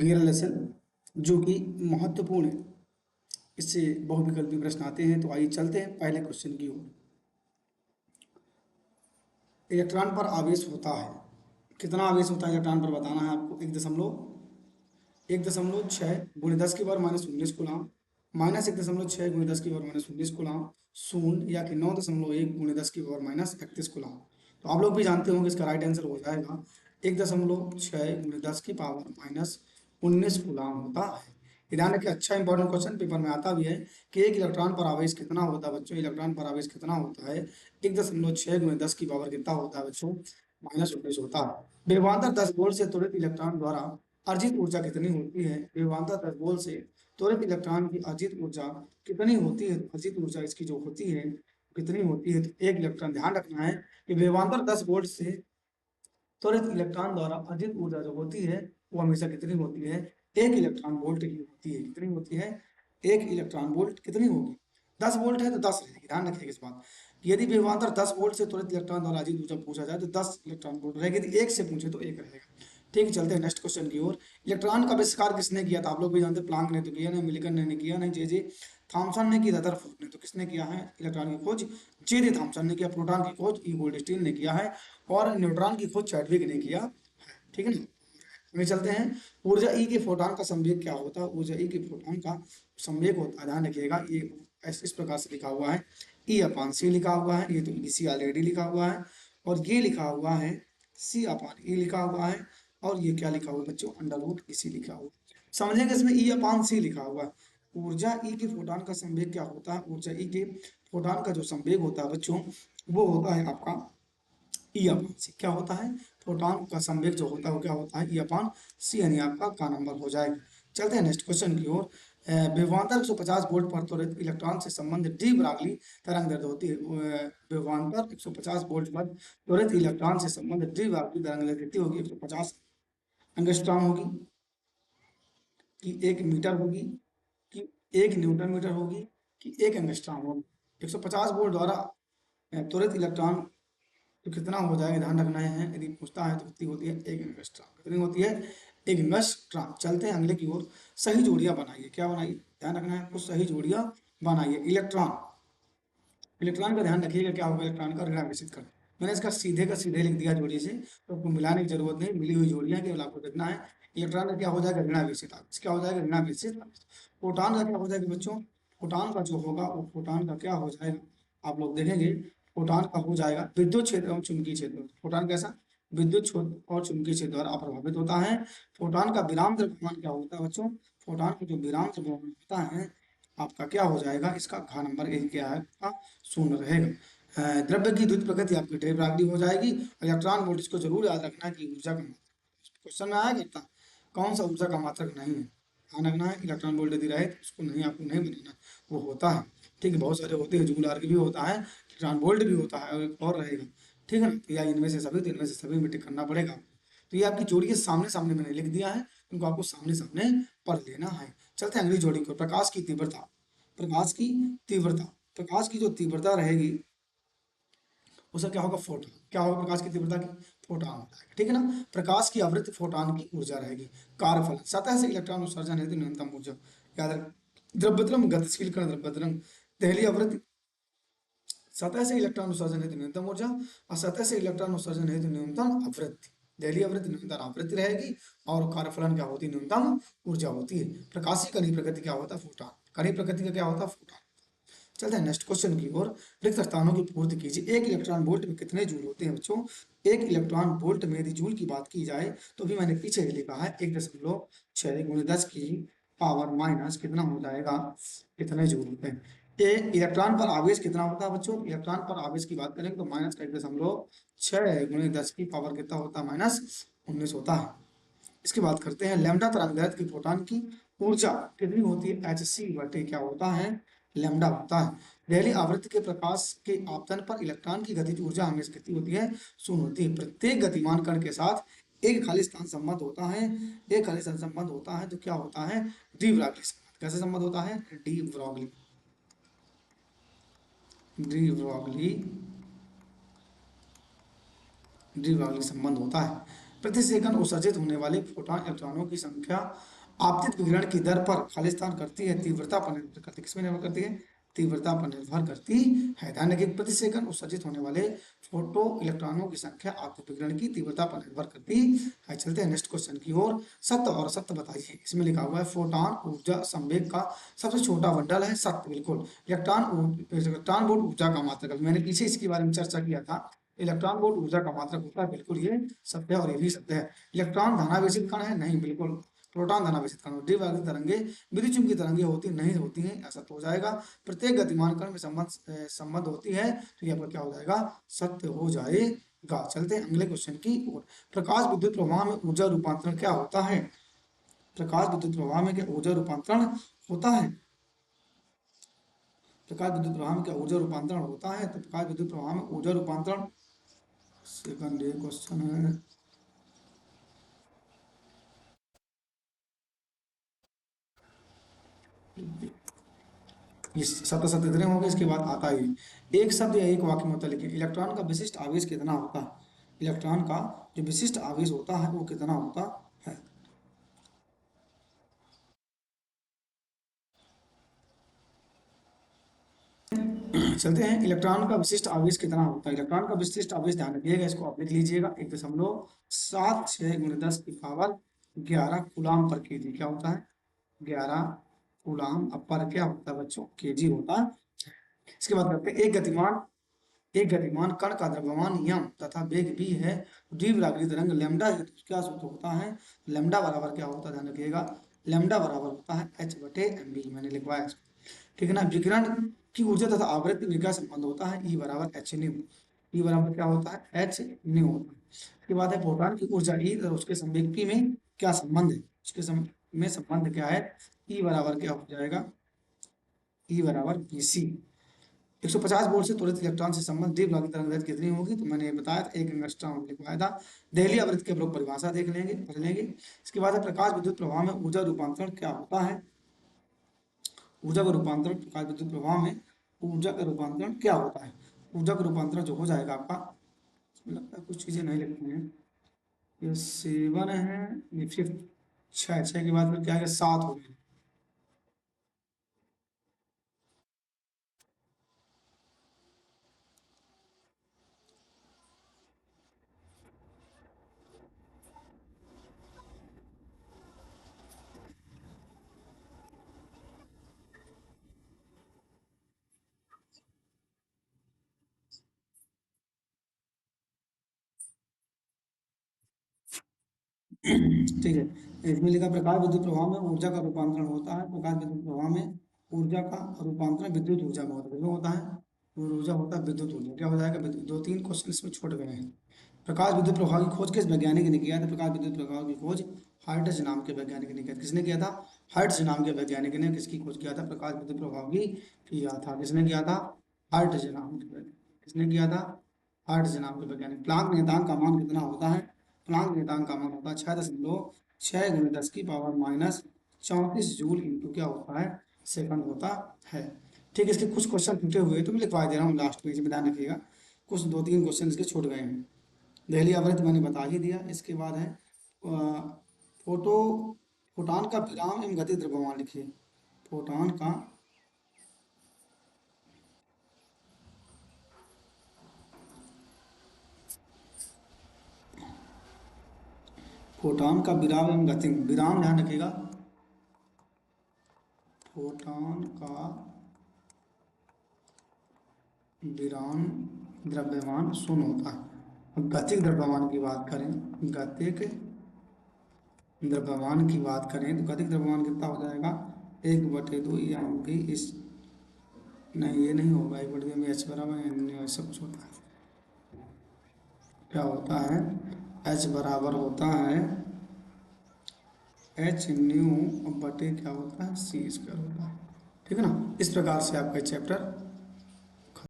मेरा लेसन जो कि महत्वपूर्ण है। इससे बहुविकल्पी प्रश्न आते हैं। तो आइए चलते हैं पहले क्वेश्चन की ओर। इलेक्ट्रॉन पर आवेश होता है, कितना आवेश होता है इलेक्ट्रॉन पर बताना है आपको। 1.6 × 10⁻⁻19 कूलाम, -1.6 × 10⁻⁻19 कूलाम, शून्य या कि 9.1 × 10⁻31 कूलाम। तो आप लोग भी जानते होंगे इसका राइट आंसर हो जाएगा 1.6 × 10⁻⁻19 कूलाम होता है। ध्यान रखिए, अच्छा इंपॉर्टेंट क्वेश्चन पेपर में आता भी है कि एक इलेक्ट्रॉन पर आवेश कितना होता है बच्चों। इलेक्ट्रॉन पर आवेश कितना होता है, 1.6 × 10 कितना होता है बच्चों, -19 होता है। विभवांतर 10 वोल्ट से त्वरित इलेक्ट्रॉन द्वारा अर्जित ऊर्जा कितनी होती है। विभवांतर 10 वोल्ट से त्वरित इलेक्ट्रॉन की अर्जित ऊर्जा कितनी होती है। अर्जित ऊर्जा इसकी जो होती है कितनी होती है, तो एक इलेक्ट्रॉन, ध्यान रखना है कि विभवांतर 10 वोल्ट से त्वरित इलेक्ट्रॉन द्वारा अर्जित ऊर्जा जो होती है वो हमेशा कितनी होती है, 1 इलेक्ट्रॉन वोल्ट की होती है। कितनी होती है, 1 इलेक्ट्रॉन वोल्ट कितनी होगी, 10 वोल्ट है तो 10 रहेगी। ध्यान रखिएगा इस बात, यदि विभवांतर 10 वोल्ट से त्वरित इलेक्ट्रॉन द्वारा अर्जित ऊर्जा पूछा जाए तो 10 इलेक्ट्रॉन वोल्ट रहेगी। यदि 1 से पूछे तो 1 रहेगा। ठीक है, चलते हैं नेक्स्ट क्वेश्चन की ओर। इलेक्ट्रॉन का आविष्कार किसने किया था, आप लोग भी जानते हैं। प्लांक ने तो किया नहीं, मिल्टन ने नहीं किया नहीं, जे थॉमसन ने की, रदरफोर्ड ने। तो किसने किया है इलेक्ट्रॉन की खोज, जे थॉमसन ने किया। प्रोटॉन की खोज ई गोल्डस्टीन ने किया है और न्यूट्रॉन की खोज चैडविक ने किया है। ठीक है ना, आगे चलते हैं। ऊर्जा ई के फोटोन का संवेग क्या होता है। ऊर्जा ई के फोटोन का संवेग होता है, ध्यान रखिएगा, ये इस प्रकार से लिखा हुआ है, E/C लिखा हुआ है। ये तो EC ऑलरेडी लिखा हुआ है, और ये लिखा हुआ है C/E लिखा हुआ है, और ये क्या लिखा हुआ है बच्चों, √EC लिखा हुआ है। समझेंगे इसमें E/C लिखा हुआ है। ऊर्जा ई के फोटोन का संवेग क्या होता है। ऊर्जा ई के फोटोन का जो संवेग होता है बच्चों, वो होता है आपका E/C। क्या होता है, फोटॉन का संवेग जो होता है वो क्या होता है, E/C, यानी आपका का नंबर हो जाएगा। चलते हैं नेक्स्ट क्वेश्चन की ओर। विभवांतर 150 वोल्ट पर त्वरित इलेक्ट्रॉन से संबंधित डी ब्रागली तरंग दैर्ध्य होती है। विभवांतर 150 वोल्ट पर त्वरित इलेक्ट्रॉन से संबंधित डी ब्रागली तरंग दैर्ध्य कितनी होगी, 150 एंगस्ट्रॉम होगी, कि 1 मीटर होगी, कि 1 न्यूटन मीटर होगी, कि 1 एंगस्ट्रॉम होगी। 150 वोल्ट द्वारा त्वरित इलेक्ट्रॉन तो कितना हो जाएगा, ध्यान रखना है। यदि पूछता है तो कितनी होती है, 1 एंगस्ट्रॉम। कितनी होती है, 1 एंगस्ट्रॉम। चलते हैं अगले की ओर। सही जोड़ियां बनाइए, क्या बनाइए, ध्यान रखना है, कुछ सही जोड़ियां बनाइए। इलेक्ट्रॉन, इलेक्ट्रॉन का ध्यान रखिएगा, क्या होगा इलेक्ट्रॉन का ऋणावेशित कर। मैंने इसका सीधे का सीधे लिख दिया जोड़ी से, तो आपको मिलाने की जरूरत नहीं, मिली हुई जोड़ियां केवल आपको देखना है। इलेक्ट्रॉन का क्या हो जाएगा, ऋणावेशित। क्या हो जाएगा, ऋणावेशित। प्रोटॉन का क्या हो जाएगा बच्चों, प्रोटॉन का जो होगा वो प्रोटॉन का क्या हो जाएगा, आप लोग देखेंगे। प्रोटॉन का हो जाएगा विद्युत क्षेत्र एवं चुंबकीय क्षेत्र। प्रोटॉन कैसा, विद्युत क्षेत्र और चुंबकीय क्षेत्र द्वारा अप्रभावित होता है। प्रोटॉन का विराम द्रव्यमान क्या होता है बच्चों, प्रोटॉन का जो विराम द्रव्यमान होता है आपका क्या हो जाएगा, इसका घा नंबर 1 क्या है आपका, 0 रहेगा। द्रव्य की द्वितीय प्रकृति आपकी टेट्राग्री हो जाएगी। इलेक्ट्रॉन वोल्ट, इसको जरूर याद रखना है कि ऊर्जा का क्वेश्चन में आया करता कौन सा ऊर्जा का मात्रक नहीं है, ध्यान रखना है। इलेक्ट्रॉन वोल्ट यदि रहे तो उसको नहीं, आपको नहीं बनाना, वो होता है। ठीक है, बहुत सारे होते हैं, जूल आर्क भी होता है, इलेक्ट्रॉन वोल्ट भी होता है, और एक और रहेगा। ठीक है ना, तो या इनमें से सभी, तो इनमें से सभी में टिक करना पड़ेगा। तो ये आपकी जोड़ी के सामने सामने मैंने लिख दिया है, इनको आपको सामने सामने पढ़ लेना है। चलते हैं अगली जोड़ी को। प्रकाश की तीव्रता, प्रकाश की तीव्रता, प्रकाश की जो तीव्रता रहेगी उसका क्या होगा, फोटोन। क्या होगा प्रकाश की तीव्रता की, फोटॉन हो जाएगा। ठीक है ना, प्रकाश की आवृत्ति फोटॉन की ऊर्जा रहेगी। कार्यफलन, सतह से इलेक्ट्रॉन उत्सर्जन हेतु न्यूनतम ऊर्जा, याद रख। द्रव्यतरंग गतिशील कण द्रव्यतरंग, पहली आवृत्ति, सतह से इलेक्ट्रॉन उत्सर्जन हेतु न्यूनतम ऊर्जा, और सतह से इलेक्ट्रॉन उत्सर्जन हेतु न्यूनतम आवृत्ति। दहली आवृत्ति न्यूनतम आवृत्ति रहेगी, और कार्यफलन क्या होती है, न्यूनतम ऊर्जा होती है। प्रकाशीय कणी प्रकृति क्या होता है, फोटॉन। कणी प्रकृति का क्या होता है, फोटॉन। चलते हैं नेक्स्ट क्वेश्चन की ओर। रिक्त स्थानों की पूर्ति कीजिए। एक इलेक्ट्रॉन वोल्ट में कितने जूल होते हैं बच्चों, एक इलेक्ट्रॉन वोल्ट में यदि जूल की बात की जाए तो भी मैंने पीछे ही लिखा है 1.6 × 10 की पावर माइनस कितना हो जाएगा, कितने जूल होते हैं। ये इलेक्ट्रॉन पर आवेश कितना होता है बच्चों, इलेक्ट्रॉन पर आवेश की बात करेंगे तो -1.6 × 10 की पावर कितना होता है, -19 होता है। इसकी बात करते हैं। लैम्डा तरंगदैर्घ्य की फोटॉन की ऊर्जा कितनी होती है, hc/, क्या होता है, लैम्डा होता है। पहली आवृत्ति के प्रकाश के आपतन पर इलेक्ट्रॉन की गतिज ऊर्जा हमेशा कितनी होती है, 0 होती है। प्रत्येक गतिमान कण के साथ एक खाली स्थान संबंध होता है, एक खाली स्थान संबंध होता है, तो क्या होता है, डी ब्रॉगली संबंध। कैसे संबंध होता है, de Broglie, de Broglie, de Broglie संबंध होता है। प्रति सेकंड उत्सर्जित होने वाले फोटॉन इलेक्ट्रॉनों की संख्या आपतित विकिरण की दर पर खालिस्तान करती है, तीव्रता पर निर्भर करती है। किसमें निर्भर करती है? तीव्रता पर निर्भर करती है। ध्यान रखिए, प्रति सेकंड उत्सर्जित होने वाले फोटो इलेक्ट्रॉनों की संख्या आपतित विकिरण की तीव्रता पर निर्भर करती है। चलते हैं नेक्स्ट क्वेश्चन की ओर। सत्य और असत्य बताइए। इसमें लिखा हुआ है फोटॉन ऊर्जा संवेग का सबसे छोटा बंडल है। सत्य, बिल्कुल। इलेक्ट्रॉन वोल्ट ऊर्जा का मात्रक, मैंने पीछे इसके बारे में चर्चा किया था। इलेक्ट्रॉन वोल्ट ऊर्जा का मात्रक होता है, बिल्कुल ये सत्य है और ये भी सत्य है। इलेक्ट्रॉन धनावेशित कण है? नहीं, बिल्कुल। प्रोटॉन धनावेशित कण। द्विआवर्ती तरंगे विद्युत चुंबकीय तरंगे होती नहीं होती हैं, ऐसा तो हो जाएगा। प्रत्येक गतिमान कण में संबंध होती है, तो ये आपका क्या हो जाएगा? सत्य हो जाएगा। चलते हैं अगले क्वेश्चन की ओर। प्रकाश विद्युत प्रवाह में ऊर्जा रूपांतरण क्या होता है? प्रकाश विद्युत प्रवाह में क्या ऊर्जा रूपांतरण होता है? प्रकाश विद्युत प्रवाह में क्या ऊर्जा रूपांतरण होता है? तो प्रकाश विद्युत प्रवाह में ऊर्जा रूपांतरण, सेकंड ये क्वेश्चन है। ये सत्य सत्य इतने होंगे, इसके बाद आता है एक शब्द या एक वाक्य में होता है। लिखिए, इलेक्ट्रॉन का विशिष्ट आवेश कितना होता है? इलेक्ट्रॉन का जो विशिष्ट आवेश होता है वो कितना होता है? चलते हैं, इलेक्ट्रॉन का विशिष्ट आवेश कितना होता है? इलेक्ट्रॉन का विशिष्ट आवेश, ध्यान रखिएगा, इसको आप लिख लीजिएगा, 1.76 × 10⁻⁻11 कूलाम पर केजी क्या होता है? 11 कूलाम पर क्या होता है बच्चों? केजी होता है। इसके बाद करते हैं, एक गतिमान कण का द्रव्यमान यम तथा वेग भी है। द्विआवर्ती तरंग लैम्डा हेतु क्या सूत्र होता है? लैम्डा बराबर क्या होता है? ध्यान रखिएगा, लैम्डा बराबर होता है h/mv। मैंने लिखवाया इसको, ठीक है ना। विकिरण की ऊर्जा तथा आवृत्ति में क्या संबंध होता है? E बराबर एच न्यू। ई बराबर क्या होता है? एच न्यू होता है। इसके बाद है प्रोटॉन की ऊर्जा ई और उसके संवेग p में क्या संबंध है? में संबंध क्या है? ई बराबर क्या हो जाएगा? ई बराबर bc। 150 वोल्ट से त्वरित इलेक्ट्रॉन से संबंधित द्विआवर्ती तरंग कितनी होगी? तो मैंने बताया था, 1 एंगस्ट्रॉम लिखवाया था। देहली आवृत्ति के प्रयोग परिभाषा देख लेंगे, पढ़ लेंगे। इसके बाद है प्रकाश विद्युत प्रवाह में ऊर्जा रूपांतरण क्या होता है? ऊर्जा का रूपांतरण प्रकाश विद्युत प्रवाह में ऊर्जा का रूपांतरण क्या होता है? ऊर्जा का रूपांतरण जो हो जाएगा आपका, इसमें लगता है कुछ चीजें नहीं लिखनी है। ये 7 है, ये 5, 6 के बाद फिर क्या है? 7 हो गए। ठीक है, इसमें लिखा प्रकाश विद्युत प्रवाह में ऊर्जा का रूपांतरण होता है। प्रकाश विद्युत प्रवाह में ऊर्जा का रूपांतरण विद्युत ऊर्जा में होता है। किसमें होता है? और ऊर्जा होता है विद्युत ऊर्जा। क्या हो जाएगा? विद्युत। 2-3 क्वेश्चन इसमें छूट गए हैं। प्रकाश विद्युत प्रवाह की खोज किस वैज्ञानिक ने किया था? प्रकाश विद्युत प्रवाह की खोज हर्ट्ज नाम के वैज्ञानिक ने किया था। किसने किया था? हर्ट्ज नाम के वैज्ञानिक ने किसकी खोज किया था? प्रकाश विद्युत प्रवाह की किया था। किसने किया था? हर्ट्ज नाम के वैज्ञानिक। किसने किया था? हर्ट्ज नाम के वैज्ञानिक। प्लांक नियतांक का मान कितना होता है? प्लांक नियतांक का मान होता है 6.6 × 10⁻⁻34 जूल इंटू क्या होता है? सेकंड होता है। ठीक है, इसके कुछ क्वेश्चन छूटे हुए हैं तो मैं लिखवा दे रहा हूँ लास्ट पेज में, ध्यान रखिएगा। कुछ 2-3 क्वेश्चन इसके छूट गए हैं। दहली आवृत्ति मैंने बता ही दिया। इसके बाद है फोटो फोटान का विराम एवं गति द्रव्यमान लिखिए। फोटान का फोटान का विराम एवं गति, विराम ध्यान रखिएगा, फोटान का विराम द्रव्यमान शून्य होता है। अब गतिक द्रव्यमान की बात करें, गतिक द्रव्यमान की बात करें तो गतिक द्रव्यमान कितना हो जाएगा? 1/2 यानी कि इस, नहीं ये नहीं होगा, 1/2 में एच बराबर ऐसा कुछ होता है। क्या होता है? एच बराबर होता है एच न्यू बटे क्या होता है? सी स्क्वायर होता है। ठीक है ना। इस प्रकार से आपका चैप्टर